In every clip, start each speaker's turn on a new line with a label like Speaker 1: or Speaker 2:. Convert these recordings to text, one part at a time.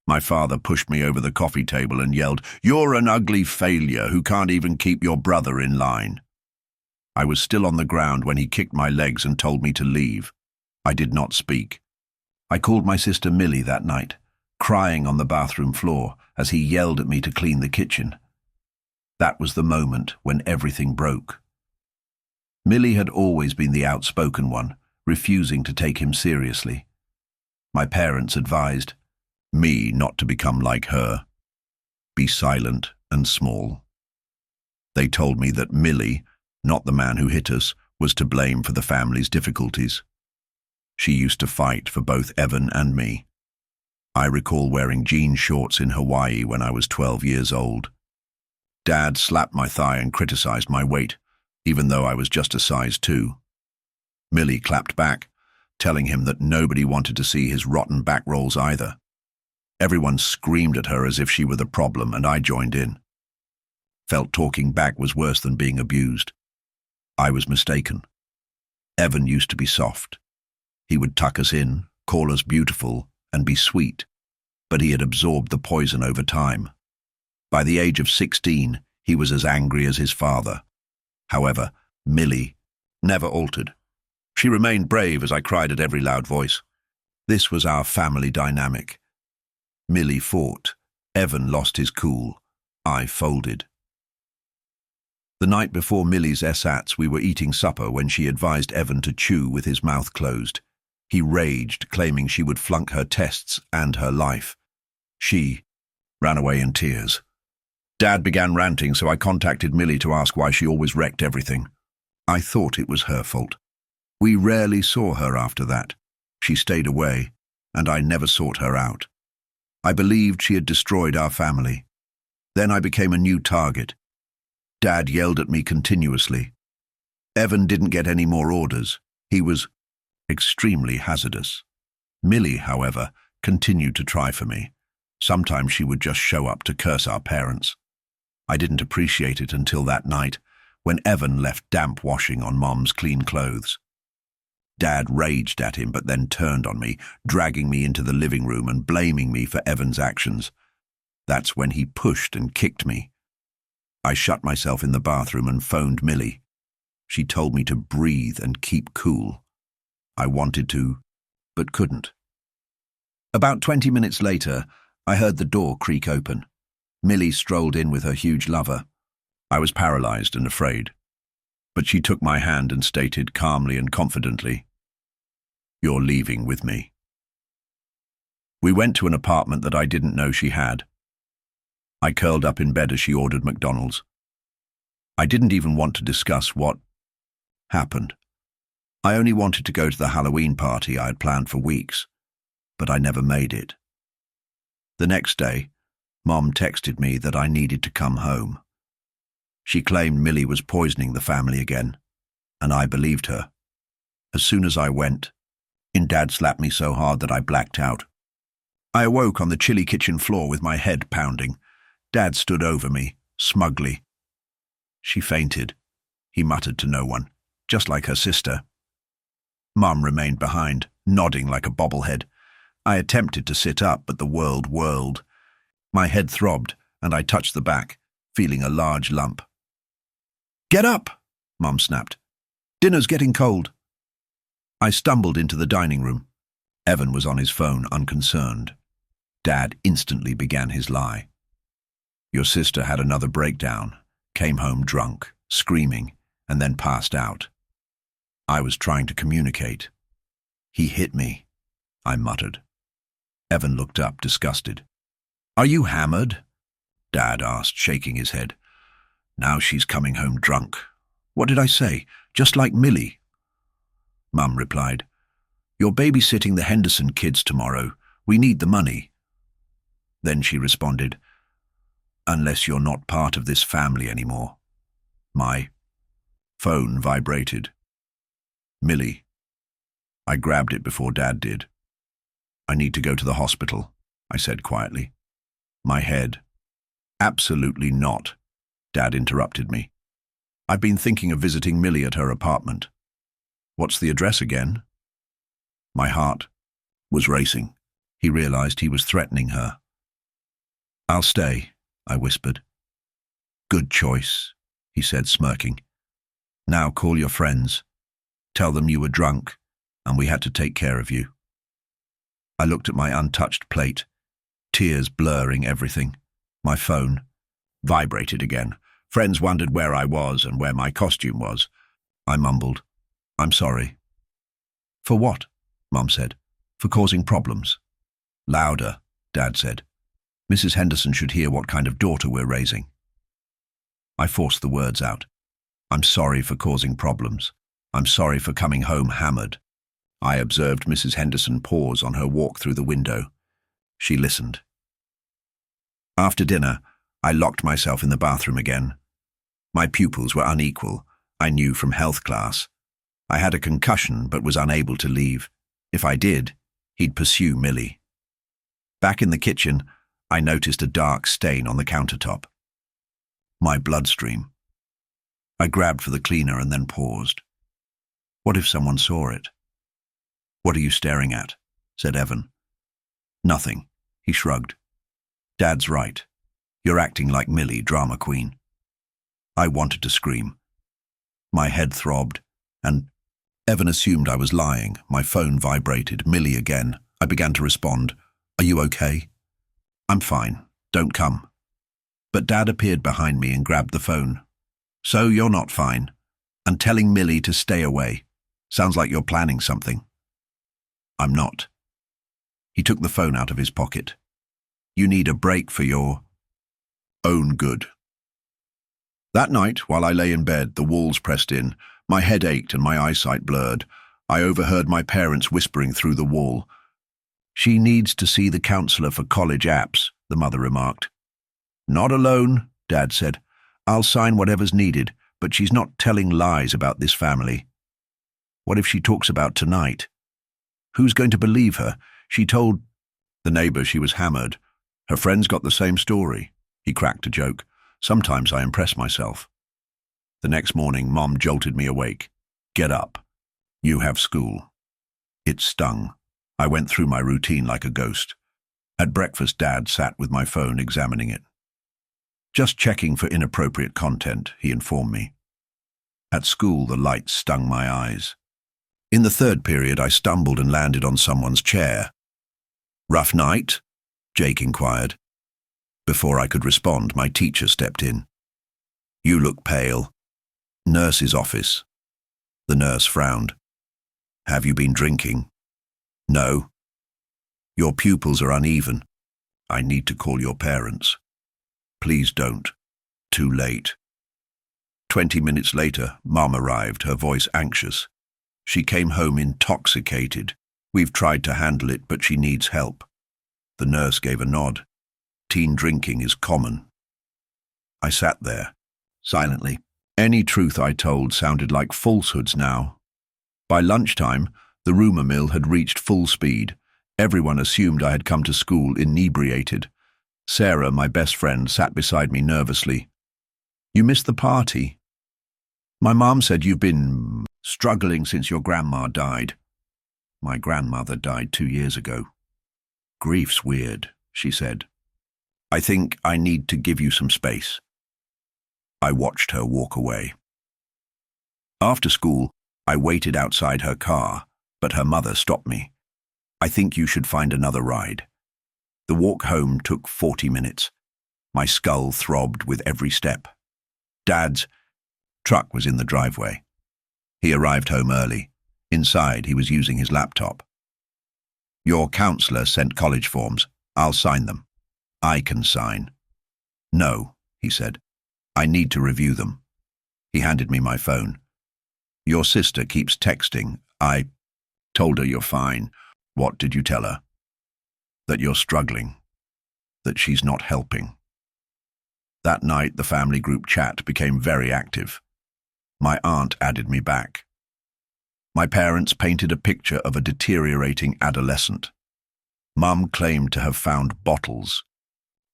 Speaker 1: My father pushed me over the coffee table and yelled, "You're an ugly failure who can't even keep your brother in line." I was still on the ground when he kicked my legs and told me to leave. I did not speak. I called my sister Millie that night, crying on the bathroom floor as he yelled at me to clean the kitchen. That was the moment when everything broke. Millie had always been the outspoken one, refusing to take him seriously. My parents advised me not to become like her. Be silent and small. They told me that Millie, not the man who hit us, was to blame for the family's difficulties. She used to fight for both Evan and me. I recall wearing jean shorts in Hawaii when I was 12 years old. Dad slapped my thigh and criticized my weight, even though I was just a size 2. Millie clapped back, telling him that nobody wanted to see his rotten back rolls either. Everyone screamed at her as if she were the problem, and I joined in. Felt talking back was worse than being abused. I was mistaken. Evan used to be soft. He would tuck us in, call us beautiful, and be sweet, but he had absorbed the poison over time. By the age of 16, he was as angry as his father. However, Millie never altered. She remained brave as I cried at every loud voice. This was our family dynamic. Millie fought. Evan lost his cool. I folded. The night before Millie's SATs, we were eating supper when she advised Evan to chew with his mouth closed. He raged, claiming she would flunk her tests and her life. She ran away in tears. Dad began ranting, so I contacted Millie to ask why she always wrecked everything. I thought it was her fault. We rarely saw her after that. She stayed away, and I never sought her out. I believed she had destroyed our family. Then I became a new target. Dad yelled at me continuously. Evan didn't get any more orders. He was extremely hazardous. Millie, however, continued to try for me. Sometimes she would just show up to curse our parents. I didn't appreciate it until that night, when Evan left damp washing on Mom's clean clothes. Dad raged at him, but then turned on me, dragging me into the living room and blaming me for Evan's actions. That's when he pushed and kicked me. I shut myself in the bathroom and phoned Millie. She told me to breathe and keep cool. I wanted to, but couldn't. About 20 minutes later, I heard the door creak open. Millie strolled in with her huge lover. I was paralyzed and afraid, but she took my hand and stated calmly and confidently, "You're leaving with me." We went to an apartment that I didn't know she had. I curled up in bed as she ordered McDonald's. I didn't even want to discuss what happened. I only wanted to go to the Halloween party I had planned for weeks, but I never made it. The next day, Mom texted me that I needed to come home. She claimed Millie was poisoning the family again, and I believed her. As soon as I went, Dad slapped me so hard that I blacked out. I awoke on the chilly kitchen floor with my head pounding. Dad stood over me, smugly. "She fainted," he muttered to no one, just like her sister. Mum remained behind, nodding like a bobblehead. I attempted to sit up, but the world whirled. My head throbbed, and I touched the back, feeling a large lump. "Get up!" Mum snapped. "Dinner's getting cold." I stumbled into the dining room. Evan was on his phone, unconcerned. Dad instantly began his lie. "Your sister had another breakdown, came home drunk, screaming, and then passed out." I was trying to communicate. "He hit me," I muttered. Evan looked up, disgusted. "Are you hammered?" Dad asked, shaking his head. "Now she's coming home drunk. What did I say? Just like Millie." Mum replied, "You're babysitting the Henderson kids tomorrow. We need the money." Then she responded, "Unless you're not part of this family anymore." My phone vibrated. "Millie." I grabbed it before Dad did. "I need to go to the hospital," I said quietly. My head. "Absolutely not," Dad interrupted me. "I've been thinking of visiting Millie at her apartment." "What's the address again?" My heart was racing. He realized he was threatening her. I'll stay, I whispered. Good choice, he said, smirking. Now call your friends. Tell them you were drunk and we had to take care of you. I looked at my untouched plate, tears blurring everything. My phone vibrated again. Friends wondered where I was and where my costume was. I mumbled, I'm sorry. For what? Mum said. For causing problems. Louder, Dad said. Mrs. Henderson should hear what kind of daughter we're raising. I forced the words out. I'm sorry for causing problems. I'm sorry for coming home hammered. I observed Mrs. Henderson pause on her walk through the window. She listened. After dinner, I locked myself in the bathroom again. My pupils were unequal, I knew from health class. I had a concussion but was unable to leave. If I did, he'd pursue Millie. Back in the kitchen, I noticed a dark stain on the countertop. My bloodstream. I grabbed for the cleaner and then paused. What if someone saw it? What are you staring at? Said Evan. Nothing, he shrugged. Dad's right. You're acting like Millie, drama queen. I wanted to scream. My head throbbed, and Evan assumed I was lying. My phone vibrated. Millie again. I began to respond. Are you okay? I'm fine. Don't come. But Dad appeared behind me and grabbed the phone. So you're not fine. And telling Millie to stay away. Sounds like you're planning something. I'm not. He took the phone out of his pocket. You need a break for your own good. That night, while I lay in bed, the walls pressed in, my head ached and my eyesight blurred. I overheard my parents whispering through the wall. She needs to see the counselor for college apps, the mother remarked. Not alone, Dad said. I'll sign whatever's needed, but she's not telling lies about this family. What if she talks about tonight? Who's going to believe her? She told the neighbor she was hammered. Her friends got the same story. He cracked a joke. Sometimes I impress myself. The next morning, Mom jolted me awake. Get up. You have school. It stung. I went through my routine like a ghost. At breakfast, Dad sat with my phone examining it. Just checking for inappropriate content, he informed me. At school, the lights stung my eyes. In the third period, I stumbled and landed on someone's chair. Rough night? Jake inquired. Before I could respond, my teacher stepped in. You look pale. Nurse's office. The nurse frowned. Have you been drinking? No. Your pupils are uneven. I need to call your parents. Please don't. Too late. 20 minutes later, Mom arrived, her voice anxious. She came home intoxicated. We've tried to handle it, but she needs help. The nurse gave a nod. Teen drinking is common. I sat there, silently. Any truth I told sounded like falsehoods now. By lunchtime, the rumor mill had reached full speed. Everyone assumed I had come to school inebriated. Sarah, my best friend, sat beside me nervously. You missed the party. My mom said you've been struggling since your grandma died. My grandmother died 2 years ago. Grief's weird, she said. I think I need to give you some space. I watched her walk away. After school, I waited outside her car, but her mother stopped me. I think you should find another ride. The walk home took 40 minutes. My skull throbbed with every step. Dad's truck was in the driveway. He arrived home early. Inside, he was using his laptop. Your counselor sent college forms. I'll sign them. I can sign. No, he said. I need to review them. He handed me my phone. Your sister keeps texting. I told her you're fine. What did you tell her? That you're struggling. That she's not helping. That night, the family group chat became very active. My aunt added me back. My parents painted a picture of a deteriorating adolescent. Mum claimed to have found bottles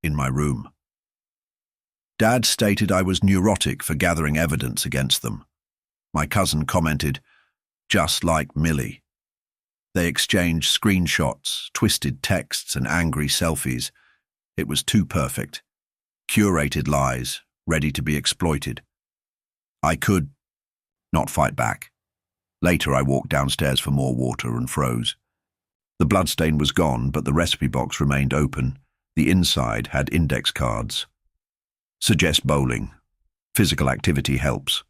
Speaker 1: in my room. Dad stated I was neurotic for gathering evidence against them. My cousin commented, just like Millie. They exchanged screenshots, twisted texts, and angry selfies. It was too perfect. Curated lies, ready to be exploited. I could not fight back. Later, I walked downstairs for more water and froze. The bloodstain was gone, but the recipe box remained open. The inside had index cards. Suggest bowling. Physical activity helps.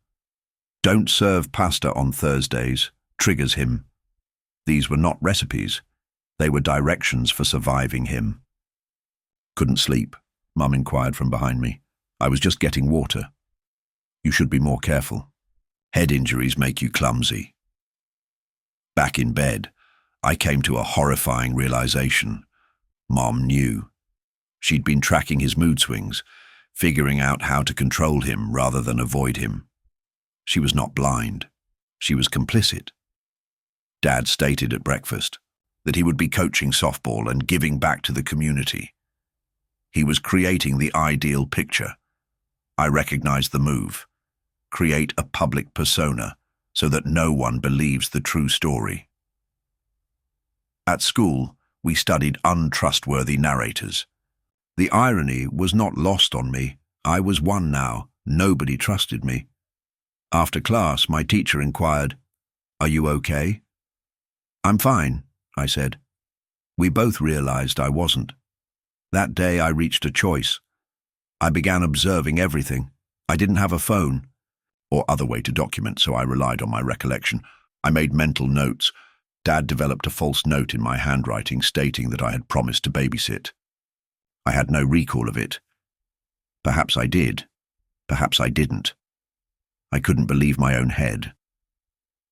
Speaker 1: Don't serve pasta on Thursdays. Triggers him. These were not recipes. They were directions for surviving him. Couldn't sleep, Mum inquired from behind me. I was just getting water. You should be more careful. Head injuries make you clumsy. Back in bed, I came to a horrifying realization. Mom knew. She'd been tracking his mood swings, figuring out how to control him rather than avoid him. She was not blind. She was complicit. Dad stated at breakfast that he would be coaching softball and giving back to the community. He was creating the ideal picture. I recognized the move. Create a public persona so that no one believes the true story. At school, we studied untrustworthy narrators. The irony was not lost on me. I was one now. Nobody trusted me. After class, my teacher inquired, "Are you okay?" "I'm fine," I said. We both realized I wasn't. That day I reached a choice. I began observing everything. I didn't have a phone or other way to document, so I relied on my recollection. I made mental notes. Dad developed a false note in my handwriting stating that I had promised to babysit. I had no recall of it. Perhaps I did. Perhaps I didn't. I couldn't believe my own head.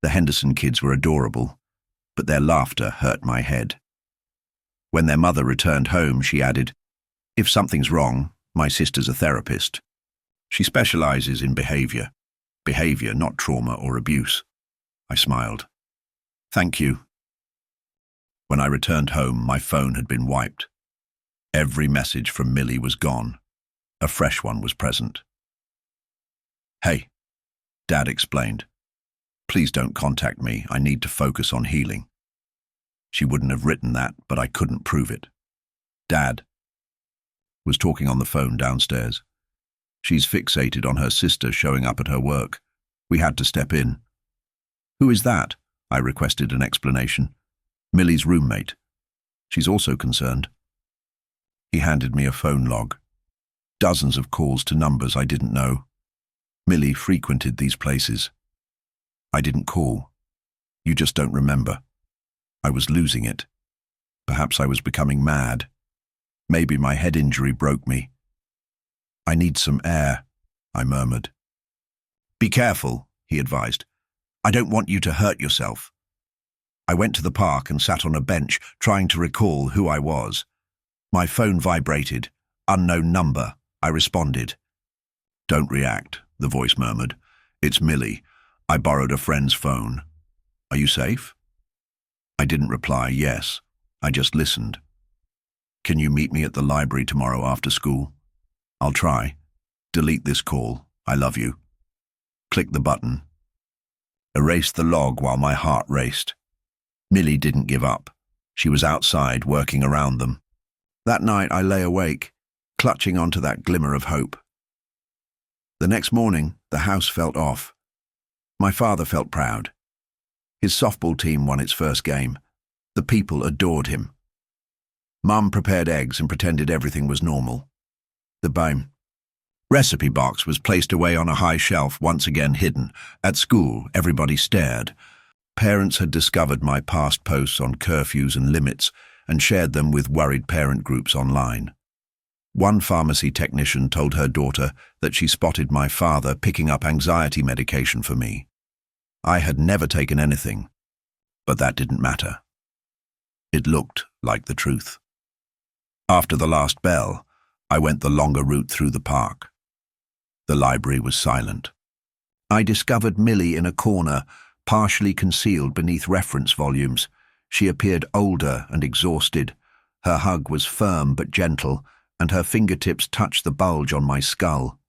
Speaker 1: The Henderson kids were adorable, but their laughter hurt my head. When their mother returned home, she added, "If something's wrong, my sister's a therapist. She specializes in behavior. Behavior, not trauma or abuse." I smiled. "Thank you." When I returned home, my phone had been wiped. Every message from Millie was gone. A fresh one was present. "Hey," Dad explained. "Please don't contact me. I need to focus on healing." She wouldn't have written that, but I couldn't prove it. Dad was talking on the phone downstairs. She's fixated on her sister showing up at her work. We had to step in. "Who is that?" I requested an explanation. "Millie's roommate. She's also concerned." He handed me a phone log. Dozens of calls to numbers I didn't know. Millie frequented these places. I didn't call. You just don't remember. I was losing it. Perhaps I was becoming mad. Maybe my head injury broke me. "I need some air," I murmured. "Be careful," he advised. "I don't want you to hurt yourself." I went to the park and sat on a bench, trying to recall who I was. My phone vibrated. "Unknown number," I responded. "Don't react," the voice murmured. "It's Millie. I borrowed a friend's phone. Are you safe?" I didn't reply yes. I just listened. "Can you meet me at the library tomorrow after school?" "I'll try. Delete this call. I love you." Click the button. Erase the log while my heart raced. Millie didn't give up. She was outside working around them. That night I lay awake, clutching onto that glimmer of hope. The next morning, the house felt off. My father felt proud. His softball team won its first game. The people adored him. Mum prepared eggs and pretended everything was normal. The recipe box was placed away on a high shelf, once again hidden. At school, everybody stared. Parents had discovered my past posts on curfews and limits and shared them with worried parent groups online. One pharmacy technician told her daughter that she spotted my father picking up anxiety medication for me. I had never taken anything, but that didn't matter. It looked like the truth. After the last bell, I went the longer route through the park. The library was silent. I discovered Millie in a corner, partially concealed beneath reference volumes. She appeared older and exhausted. Her hug was firm but gentle, and her fingertips touched the bulge on my skull.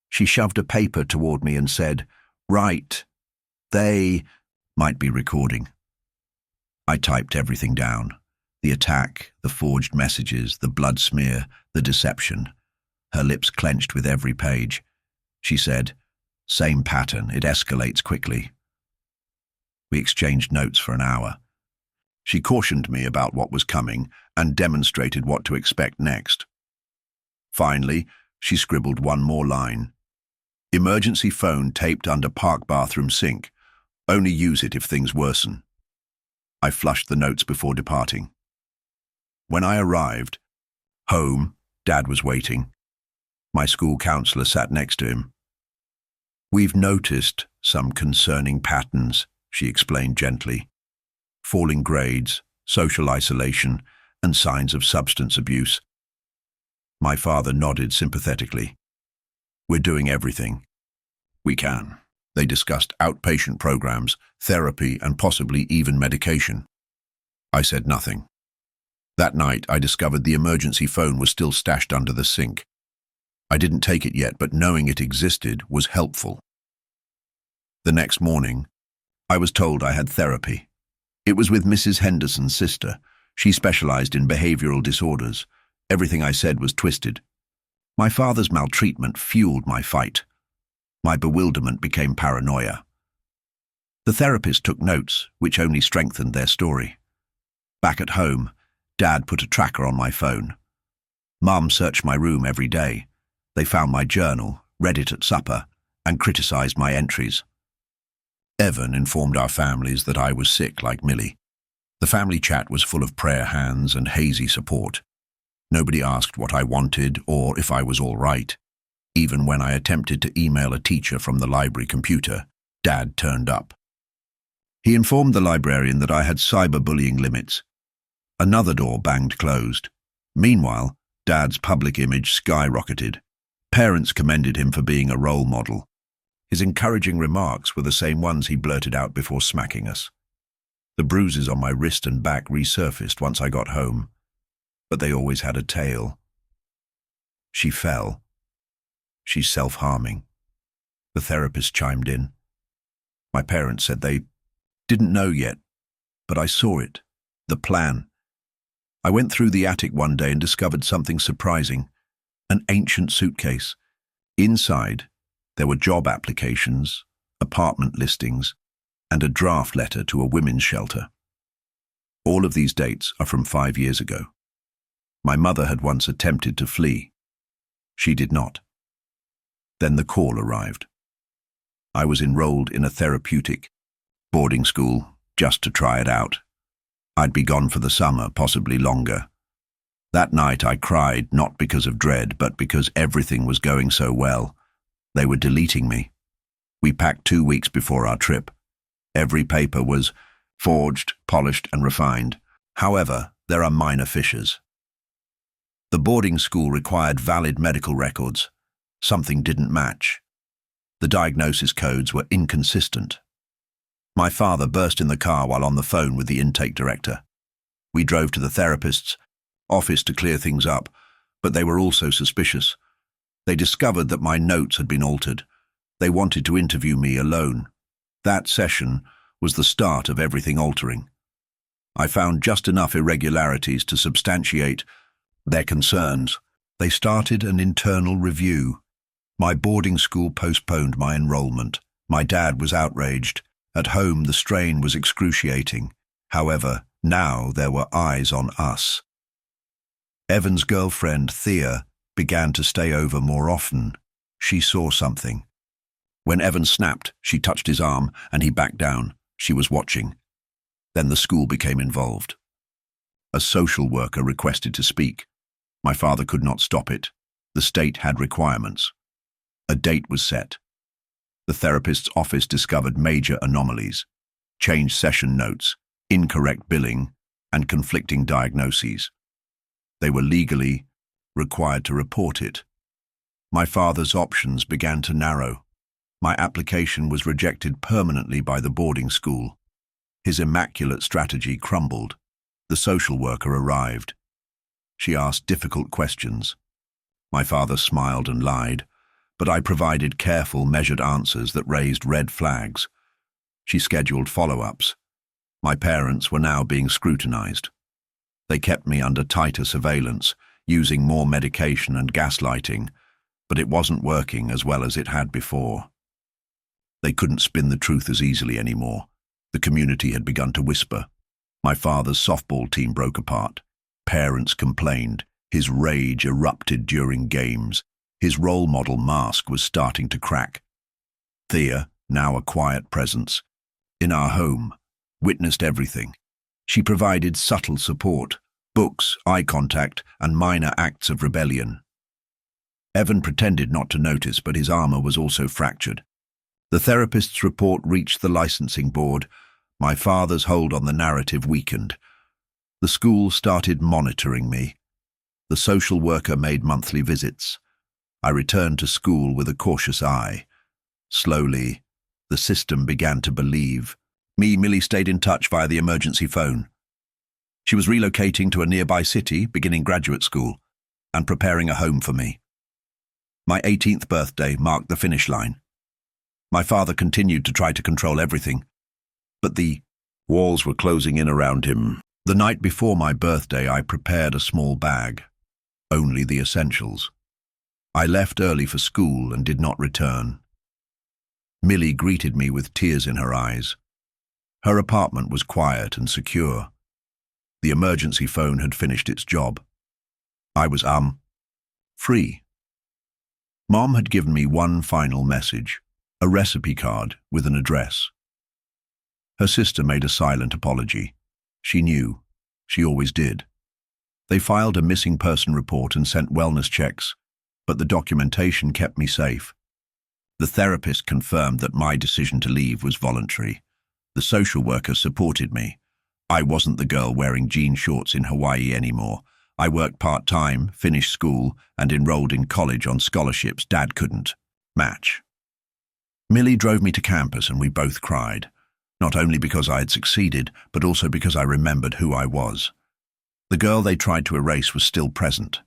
Speaker 1: She shoved a paper toward me and said, "Write. They might be recording." I typed everything down. The attack, the forged messages, the blood smear, the deception. Her lips clenched with every page. She said, "Same pattern, it escalates quickly." We exchanged notes for an hour. She cautioned me about what was coming and demonstrated what to expect next. Finally, she scribbled one more line. "Emergency phone taped under park bathroom sink. Only use it if things worsen." I flushed the notes before departing. When I arrived home, Dad was waiting. My school counselor sat next to him. "We've noticed some concerning patterns," she explained gently. "Falling grades, social isolation, and signs of substance abuse." My father nodded sympathetically. "We're doing everything we can." They discussed outpatient programs, therapy, and possibly even medication. I said nothing. That night, I discovered the emergency phone was still stashed under the sink. I didn't take it yet, but knowing it existed was helpful. The next morning, I was told I had therapy. It was with Mrs. Henderson's sister. She specialized in behavioral disorders. Everything I said was twisted. My father's maltreatment fueled my fight. My bewilderment became paranoia. The therapist took notes, which only strengthened their story. Back at home, Dad put a tracker on my phone. Mum searched my room every day. They found my journal, read it at supper, and criticized my entries. Evan informed our families that I was sick like Millie. The family chat was full of prayer hands and hazy support. Nobody asked what I wanted or if I was all right. Even when I attempted to email a teacher from the library computer, Dad turned up. He informed the librarian that I had cyberbullying limits. Another door banged closed. Meanwhile, Dad's public image skyrocketed. Parents commended him for being a role model. His encouraging remarks were the same ones he blurted out before smacking us. The bruises on my wrist and back resurfaced once I got home, but they always had a tail. She fell. She's self-harming. The therapist chimed in. My parents said they didn't know yet, but I saw it, the plan. I went through the attic one day and discovered something surprising, an ancient suitcase. Inside, there were job applications, apartment listings, and a draft letter to a women's shelter. All of these dates are from 5 years ago. My mother had once attempted to flee. She did not. Then the call arrived. I was enrolled in a therapeutic boarding school just to try it out. I'd be gone for the summer, possibly longer. That night I cried not because of dread, but because everything was going so well. They were deleting me. We packed 2 weeks before our trip. Every paper was forged, polished, and refined. However, there are minor fissures. The boarding school required valid medical records. Something didn't match. The diagnosis codes were inconsistent. My father burst in the car while on the phone with the intake director. We drove to the therapist's office to clear things up, but they were also suspicious. They discovered that my notes had been altered. They wanted to interview me alone. That session was the start of everything altering. I found just enough irregularities to substantiate their concerns. They started an internal review. My boarding school postponed my enrollment. My dad was outraged. At home, the strain was excruciating. However, now there were eyes on us. Evan's girlfriend, Thea, began to stay over more often. She saw something. When Evan snapped, she touched his arm, and he backed down. She was watching. Then the school became involved. A social worker requested to speak. My father could not stop it. The state had requirements. A date was set. The therapist's office discovered major anomalies, changed session notes, incorrect billing, and conflicting diagnoses. They were legally required to report it. My father's options began to narrow. My application was rejected permanently by the boarding school. His immaculate strategy crumbled. The social worker arrived. She asked difficult questions. My father smiled and lied, but I provided careful, measured answers that raised red flags. She scheduled follow-ups. My parents were now being scrutinized. They kept me under tighter surveillance, using more medication and gaslighting, but it wasn't working as well as it had before. They couldn't spin the truth as easily anymore. The community had begun to whisper. My father's softball team broke apart. Parents complained. His rage erupted during games. His role model mask was starting to crack. Thea, now a quiet presence, in our home, witnessed everything. She provided subtle support, books, eye contact, and minor acts of rebellion. Evan pretended not to notice, but his armor was also fractured. The therapist's report reached the licensing board. My father's hold on the narrative weakened. The school started monitoring me. The social worker made monthly visits. I returned to school with a cautious eye. Slowly, the system began to believe. Millie stayed in touch via the emergency phone. She was relocating to a nearby city, beginning graduate school, and preparing a home for me. My 18th birthday marked the finish line. My father continued to try to control everything, but the walls were closing in around him. The night before my birthday, I prepared a small bag, only the essentials. I left early for school and did not return. Millie greeted me with tears in her eyes. Her apartment was quiet and secure. The emergency phone had finished its job. I was, free. Mom had given me one final message, a recipe card with an address. Her sister made a silent apology. She knew. She always did. They filed a missing person report and sent wellness checks, but the documentation kept me safe. The therapist confirmed that my decision to leave was voluntary. The social worker supported me. I wasn't the girl wearing jean shorts in Hawaii anymore. I worked part-time, finished school, and enrolled in college on scholarships Dad couldn't match. Millie drove me to campus and we both cried, not only because I had succeeded, but also because I remembered who I was. The girl they tried to erase was still present.